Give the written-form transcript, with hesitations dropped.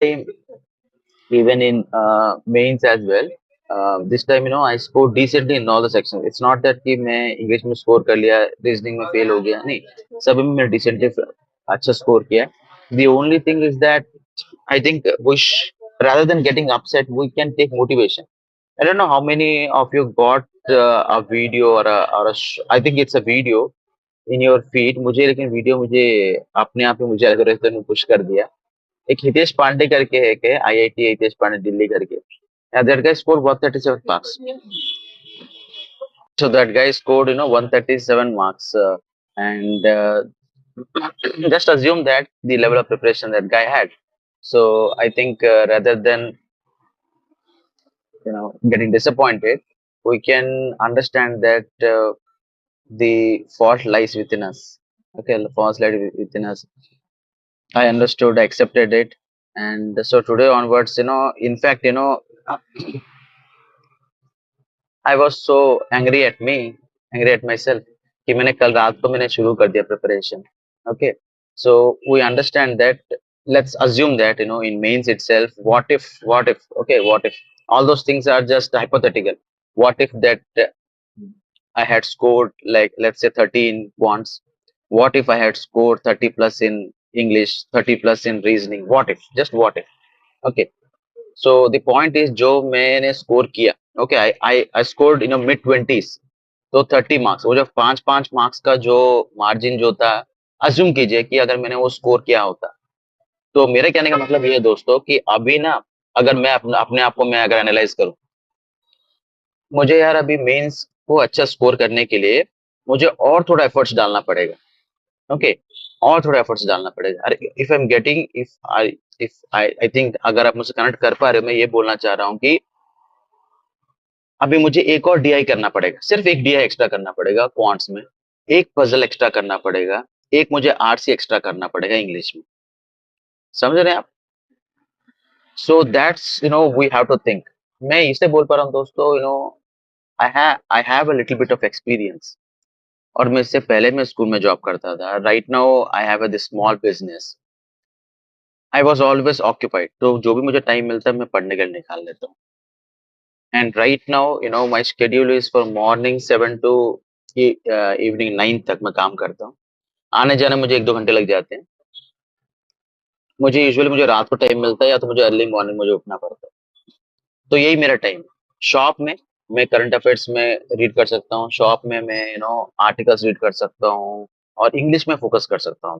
time, even in mains as well. This time, I scored decently in all the sections. It's not that कि मैं English में score कर लिया, reasoning में fail हो गया, नहीं. सभी में मैंने decently अच्छा score किया. The only thing is that I think rather than getting upset, we can take motivation. I don't know how many of you got a video I think it's a video in your feed. मुझे लेकिन video मुझे अपने आप ही मुझे algorithm ने push कर दिया. एक हितेश पांडे करके है के आईआईटी हितेश पांडे दिल्ली करके. That guy scored 137 marks. So that guy scored 137 marks, and just assume that the level of preparation that guy had. So I think rather than getting disappointed, we can understand that the fault lies within us. Okay, the fault lies within us. I understood, I accepted it, and so today onwards, in fact, I was so angry at myself कि मैंने कल रात को मैंने शुरू कर दिया preparation. Okay, so we understand that. Let's assume that in mains itself, what if, okay, what if all those things are just hypothetical. What if that I had scored like let's say 30 in quants. What if I had scored 30 plus in English, 30 plus in reasoning? What if? Just what if? Okay. So the point is जो मैंने score किया, okay, I scored mid 20s, तो 30 marks, वो जो 5 marks का जो margin जो था, assume कीजिए कि अगर मैंने वो score किया होता, तो मेरे कहने का मतलब ये है दोस्तों कि अभी ना अगर मैं अपने आप को मैं अगर एनालाइज करूं, मुझे यार अभी मेंस को अच्छा स्कोर करने के लिए मुझे और थोड़ा एफर्ट्स डालना पड़ेगा. ओके, और थोड़ा एफर्ट्स डालना पड़ेगा. अरे if I am getting if I think अगर आप मुझसे कनेक्ट कर पा रहे हो, मैं ये बोलना चाह रहा हूँ कि अभी मुझे एक और डीआई करना पड़ेगा, सिर्फ एक डीआई एक्स्ट्रा करना पड़ेगा क्वांट्स में, एक पजल एक्स्ट्रा करना पड़ेगा, एक मुझे आरसी एक्स्ट्रा करना पड़ेगा इंग्लिश में. समझ रहे हैं आप? So that's we have to think. मैं इसे बोल पा रहा हूँ दोस्तों, I have a little bit of experience. और मैं इससे पहले मैं स्कूल में जॉब करता था. Right now I have a this small business. I was always occupied, तो जो भी मुझे टाइम मिलता है मैं पढ़ने के लिए निकाल लेता हूँ. And right now my schedule is for morning 7 to evening 9 तक मैं काम करता हूँ. आने जाने मुझे 1-2 घंटे लग जाते हैं. मुझे रात को टाइम मिलता है या तो मुझे अर्ली मॉर्निंग मुझे उठना पड़ता है. तो यही मेरा टाइम है. शॉप में मैं करंट अफेयर्स में रीड कर सकता हूँ. शॉप में मैं आर्टिकल्स रीड कर सकता हूँ और इंग्लिश में फोकस कर सकता हूँ.